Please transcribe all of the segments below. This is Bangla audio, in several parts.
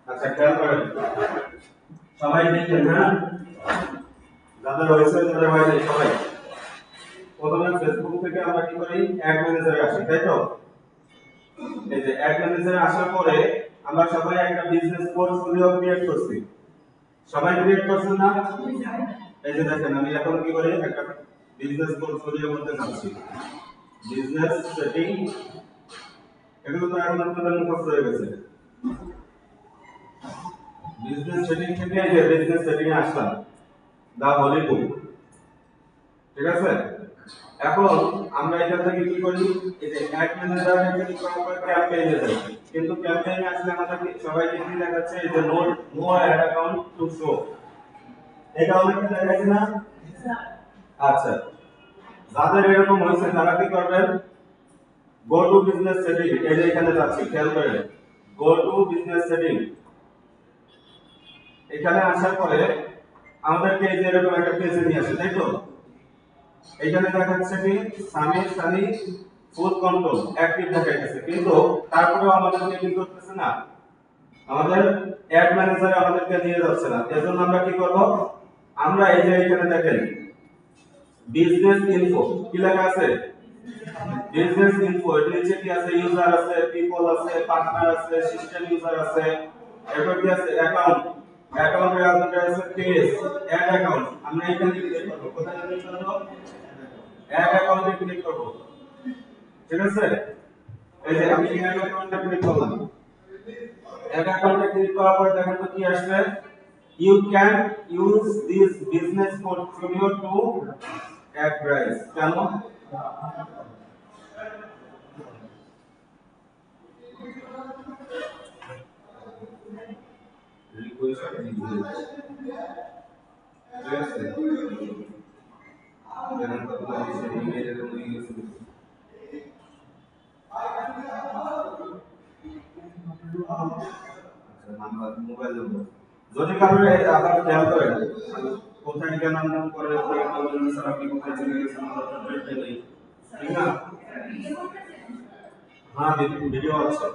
আচ্ছা খেয়াল করেন সবাই দেখেন হ্যাঁ যাদের হয়েছে তাদের হয়নি সবাই প্রথমে ফেসবুক থেকে আমরা কি করি অ্যাড ম্যানেজারে আসি তাই তো এই যে অ্যাড ম্যানেজারে আসার পরে আমরা সবাই একটা বিজনেস পোর্টফোলিও ক্রিয়েট করছি সবাই ক্রিয়েট করছেন না এই যে দেখেন আমি এখন কি করি একটা বিজনেস পোর্টফোলিওর মধ্যে যাচ্ছি বিজনেস সেটিং এগুলো তো এখন আপনাদের মুখস্থ হয়ে গেছে বিজনেস সেটিং থেকে এই যে বিজনেস সেটিং এ আসলাম দা হলি বুক ঠিক আছে এখন আমরা এখান থেকে কি করি এই যে অ্যাড ম্যানেজার থেকে কি করা ক্যাম্পেইনে যাই কিন্তু ক্যাম্পেইনে আসলে আমাদের সবাইকে কি দেখাচ্ছে এই যে no ad account to show এটা অনেকটা দেখাচ্ছে না আচ্ছা যাদের এরকম হয়েছে তারা কি করবেন গো টু বিজনেস সেটিং এই যে এখানে যাচ্ছি খেয়াল করেন গো টু বিজনেস সেটিং এখানে আসার পরে আমাদেরকে এই যে এরকম একটা পেজে নিয়ে আসে তাই তো এখানে দেখাচ্ছে কি সানি ফুল কন্ট্রোল অ্যাক্টিভ দেখাইতেছে কিন্তু তারপরেও আমাদেরকে কি করতেছে না আমাদের অ্যাড ম্যানেজারে আমাদেরকে নিয়ে যাচ্ছে না এজন্য আমরা কি করব আমরা এই যে এখানে দেখেন বিজনেস ইনফো কি লেখা আছে বিজনেস ইনফো এর নিচে কি আছে ইউজার আছে পিপল আছে পার্টনার আছে সিস্টেম ইউজার আছে এরপর কি আছে অ্যাকাউন্ট অ্যাকাউন্টের আছে পেজ অ্যাড অ্যাকাউন্ট আমরা এখানে ক্লিক করব কোথায় ক্লিক করব অ্যাড অ্যাকাউন্টে ক্লিক করব ঠিক আছে এই যে আমি অ্যাড অ্যাকাউন্টে ক্লিক করলাম অ্যাড অ্যাকাউন্টে ক্লিক করার পরে দেখেন তো কি আসবে you can use this business portfolio to advertise কেন রিকোয়েস্ট ঠিক আছে জানেন কত আছে ইমেইলের মধ্যে গেছে নাম্বার মোবাইল নম্বর যদি কারোর আবার খেয়াল করেন কোথায় গিয়ে নাম করে বলবেন স্যার আপনি কোথায় চলে গেছেন আমরা তো নেই ঠিক না হ্যাঁ ভিডিও আছে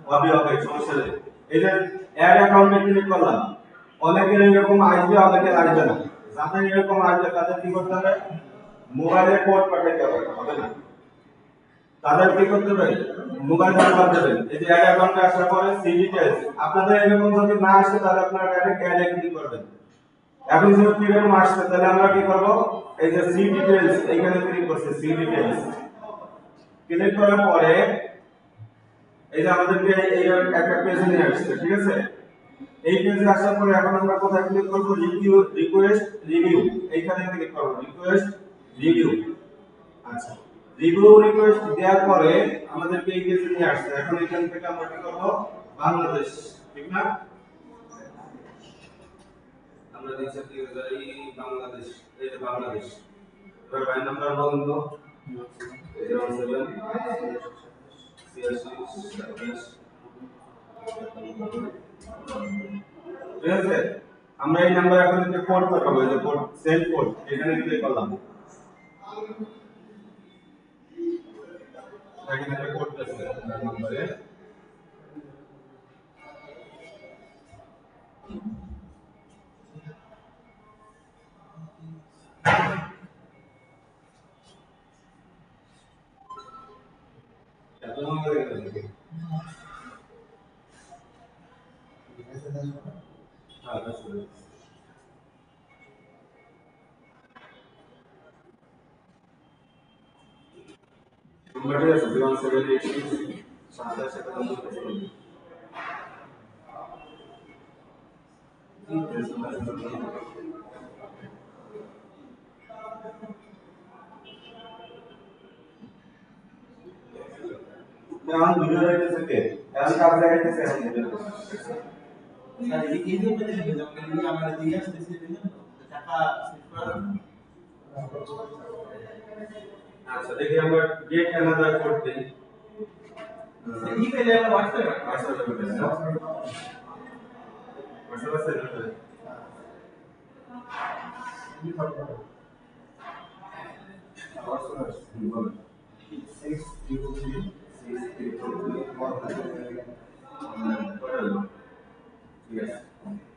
হবে সমস্যা নেই এই যে অ্যাড অ্যাকাউন্টে ক্লিক করলাম অনেকের এরকম আসবে অনেকের আসবে না যাদের এরকম আসবে তাদের কি করতে হবে মোবাইলে কোড পাঠাতে হবে না তাদের কি করতে হবে মোবাইল নাম্বার দেবেন এই যে অ্যাড অ্যাকাউন্টে আসার পরে সি ডিটেইলস আপনাদের এরকম যদি না আসে তাহলে আপনারা ডাইরেক্ট অ্যাডে ক্লিক করবেন এখন যদি এরকম আসছে তাহলে আমরা কি করব এই যে সি ডিটেইলস এখানে ক্লিক করছি সি ডিটেইলস ক্লিক করার পরে এই যে আমাদেরকে এই একটা পেজে নিয়ে আসছে ঠিক আছে এই পেজে আসার পরে এখন আমরা কোথায় ক্লিক করব রিকোয়েস্ট রিভিউ এইখানে ক্লিক করব রিকোয়েস্ট রিভিউ আচ্ছা রিভিউ রিকোয়েস্ট দেওয়ার পরে আমাদেরকে এই পেজে নিয়ে আসছে এখন এখান থেকে আমরা কি করব বাংলাদেশ ঠিক না আমরা নিচে দিয়ে যাই বাংলাদেশ এই যে বাংলাদেশ এবার ভাই নাম্বার বলুন তো 07 ঠিক আছে আমরা এই নাম্বার এখন থেকে কোড পাঠাবো এই যে কোড সেন্ড কোড এখানে ক্লিক করলাম এখানে একটা কোড আছে নাম্বারে এত নম্বর এখানে হ্যাঁ that's right নম্বরটা আছে 078 27 এখন ভিডিও দেখতেছে কে এখন কাজ দেখাইতেছে এখন ভিডিও স্যার এই যে পেজে দেখে যখন এই আমরা দিয়ে আসতেছি টাকা আচ্ছা দেখি আমরা গেট অ্যানাদার কোড দেই ইমেইলে আমরা হোয়াটসঅ্যাপে আছে হোয়াটসঅ্যাপ আছে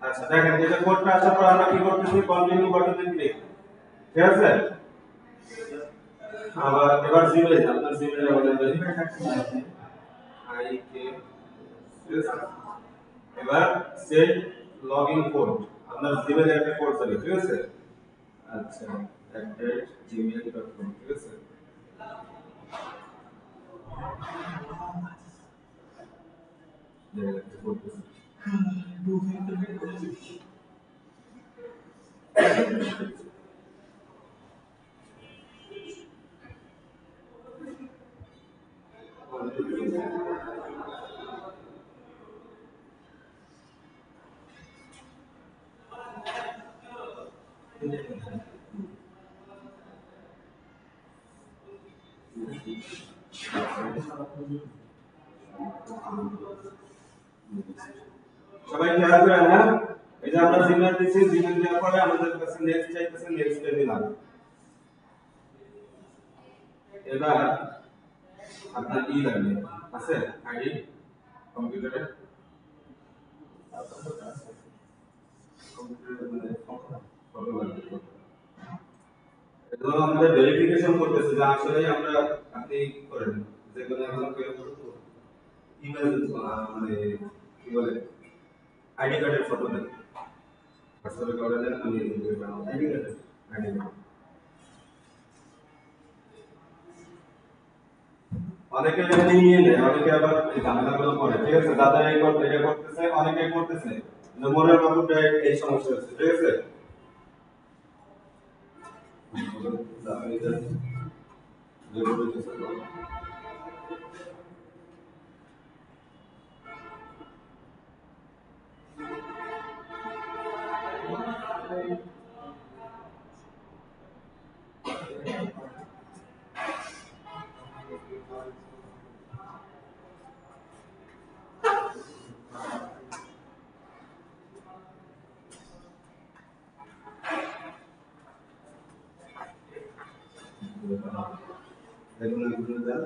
আচ্ছা দেখেন এই যে কোডটা আসার পর আমরা কি করতেছি কন্টিনিউ বাটনে ক্লিক ঠিক আছে আবার এবার জিমেইল আপনার জিমেইলে বলেন আই কে এবার সেট লগইন কোড আপনার জিমেইলে একটা কোড যাবে ঠিক আছে আচ্ছা @gmail.com ঠিক আছে সবাই খেয়াল করেন না এই যে আমরা জিমেইল দিছি জিমেইল দেওয়ার পরে আমাদের কাছে নেক্সট চাইতেছে নেক্সটে দিলাম এবার আপনার ই লাগবে আছে আইডি কম্পিউটারে ফটো লাগবে এগুলো আমাদের ভেরিফিকেশন করতেছে যে আসলে আমরা আপনি করেন যে কোনো এখন কেউ ইমেল মানে কি বলে আইডি কার্ডের ফটো দেন হোয়াটসঅ্যাপে করে দেন আমি আইডি কার্ড আইডি কার্ড অনেকে এখানে নিয়ে নেয় অনেকে আবার এই ঝামেলাগুলো করে ঠিক আছে দাদা এই করতে এটা করতেছে অনেকে করতেছে কিন্তু মনের বাবুটা এই সমস্যা হচ্ছে ঠিক আছে দেখুন এগুলো দেন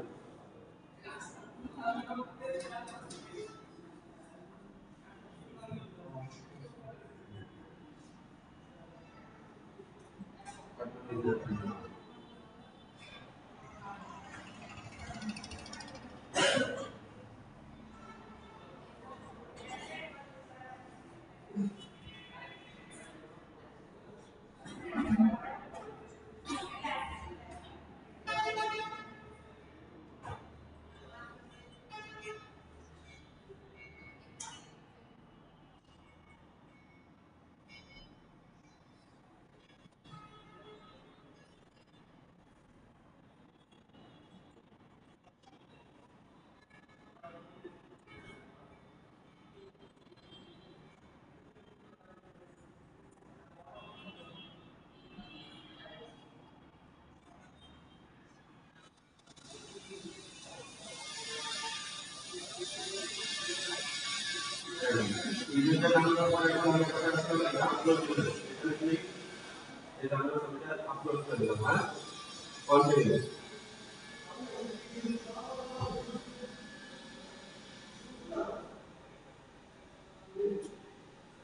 ইমেলটা ডাউনলোড করার পর আমরা কথা আসলে আপলোড করে দেব এখানে ক্লিক এটা আমরা ছবিটা আপলোড করে দিলাম হ্যাঁ কন্টিনিউ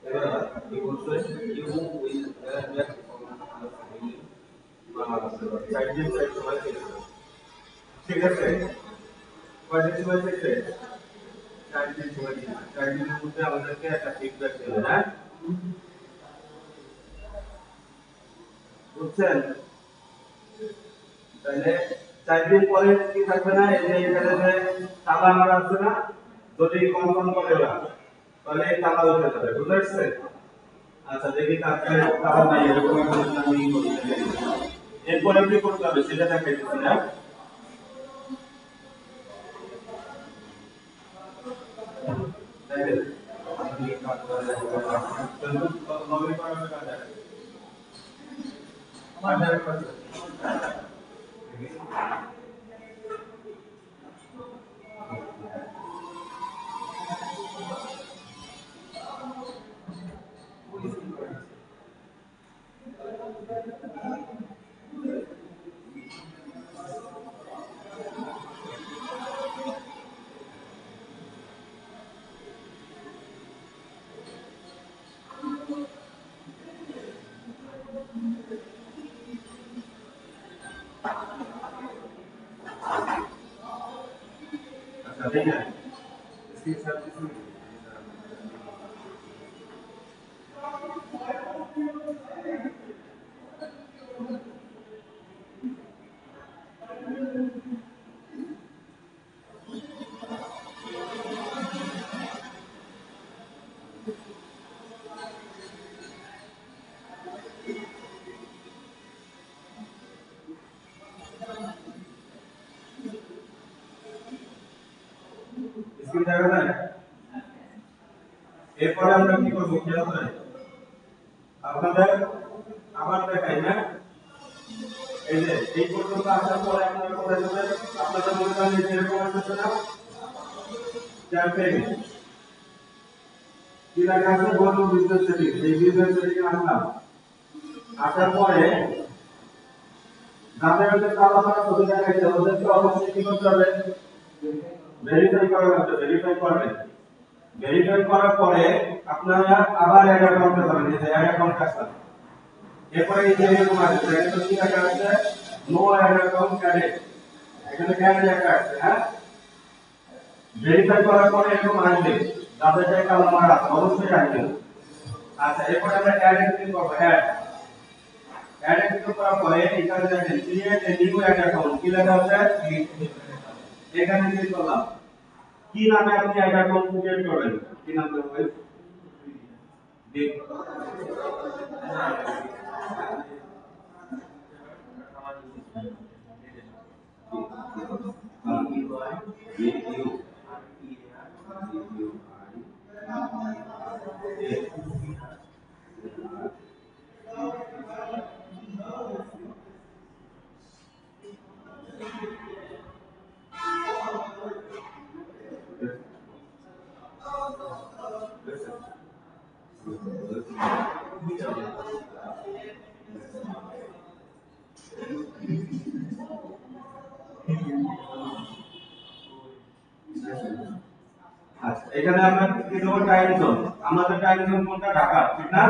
এবার কি করতে ইউ উইল ব্যাক সাইড দিন সাইড সময় ঠিক আছে কয়দিন সময় থাকছে 4 দিন সময় দিন 4 দিনের মধ্যে আমাদেরকে একটা ফিডব্যাক দেবে হ্যাঁ বুঝছেন তাহলে 4 দিন পরে কি থাকবে না এই যে এখানে যে তালা মারা আছে না যদি কনফার্ম করে ওরা তাহলে এই তালা উঠে যাবে বুঝতে পারছেন আচ্ছা দেখি কালকে তালা নাই এরকম একটা আমি করতে এরপরে কি করতে হবে সেটা দেখাইতেছি না দেখেন আপনি কাজ করে লগে করার কাজ আছে আমাদের কাছে আচ্ছা দেখেন স্ক্রিন সার্ভিস স্ক্রিন দেখা যায়। এরপরে আমরা কি করব খেয়াল করেন আপনাদের আবার দেখাই হ্যাঁ এই যে এই পর্যন্ত আসার পরে আপনারা কোথায় যাবেন আপনাদের মনে করেন যে এরকম আসছে না ক্যাম্পেইন কি লেখা আছে বলুন বিজনেস সেটিং এই বিজনেস সেটিং আসলাম আসার পরে যাদের হচ্ছে তালামারা ছবি দেখাইছে ওদেরকে অবশ্যই কি করতে হবে ভেরিফাই করা লাগবে ভেরিফাই করবেন ভেরিফাই করার পরে আপনারা আবার অ্যাড অ্যাকাউন্টে যাবেন এই যে অ্যাড অ্যাকাউন্ট আসছে এরপরে এই যে এরকম আছে এখানে কি লেখা আছে নো অ্যাড অ্যাকাউন্ট অ্যাডেড এখানে অ্যাড লেখা আছে হ্যাঁ ভেরিফাই করার পরে এরকম আসবে যাদের যে তালামারা আছে অবশ্যই আসবে আচ্ছা এরপরে আমরা অ্যাড ক্লিক করব অ্যাড ক্লিক করার পরে এখানে দেখেন create a new ad account কি লেখা আছে এখানে ক্লিক করলাম কি নামে আপনি অ্যাড অ্যাকাউন্ট ক্রিয়েট করবেন কি নাম দেবেন দেখ আচ্ছা এখানে আমরা কি দেব টাইম জোন আমাদের টাইম জোন কোনটা ঢাকা ঠিক না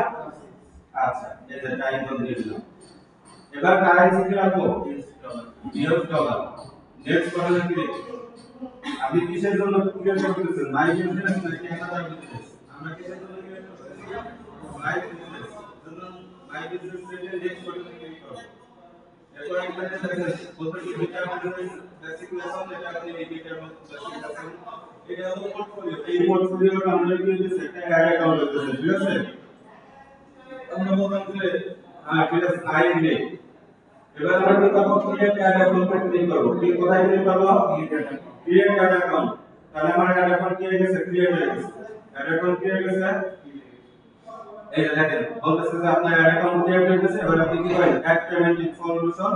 আচ্ছা এই যে টাইম জোন দিয়ে দিলাম এবার কারেন্সি কি রাখবো ইউএস ডলার নেক্সট বাটনে ক্লিক আপনি কিসের জন্য ক্লিক করতেছেন মাই বিজনেস না ক্যানাডা বিজনেস আমরা কিসের জন্য ক্লিক করতেছি মাই বিজনেস জন্য মাই বিজনেস থেকে নেক্সট বাটনে ক্লিক করব এরপর এখানে দেখেন প্রথমে বিটা বিজনেস বেসিক লেসন এটা আপনি এই বিটা বেসিক লেসন এটা হলো পোর্টফোলিও এই পোর্টফোলিওটা আমরা কি দিতেছি একটা অ্যাড অ্যাকাউন্ট দিতেছি ঠিক আছে আমরা বললাম যে হ্যাঁ ঠিক আছে আই নেই এবার আমরা কি করব ক্রিয়েট অ্যাড অ্যাকাউন্টে ক্লিক করব কি কোথায় ক্লিক করব ক্রিয়েট অ্যাড অ্যাকাউন্ট তাহলে আমার অ্যাড অ্যাকাউন্ট কি হয়ে গেছে ক্রিয়েট হয়ে গেছে অ্যাড অ্যাকাউন্ট কি হয়ে গেছে এই যে দেখেন বলতেছে যে আপনার অ্যাড অ্যাকাউন্ট ক্রিয়েট হয়ে গেছে এবার আপনি কি করেন অ্যাড পেমেন্ট ইনফরমেশন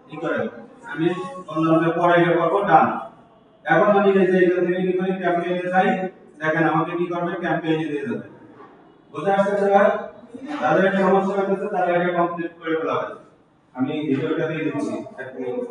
কি করেন আমি বললাম যে পরে গিয়ে করব ডান এখন আমি এই যে এখান থেকে কি করি ক্যাম্পেইনে যাই দেখেন আমাকে কি করবে ক্যাম্পেইনে দিয়ে যাবে বুঝতে পারছেন স্যার তাদের একটা সমস্যা হচ্ছে তারা এটা কমপ্লিট করে ফেলা হবে আমি ভিডিওটা দিয়ে দিচ্ছি এক মিনিট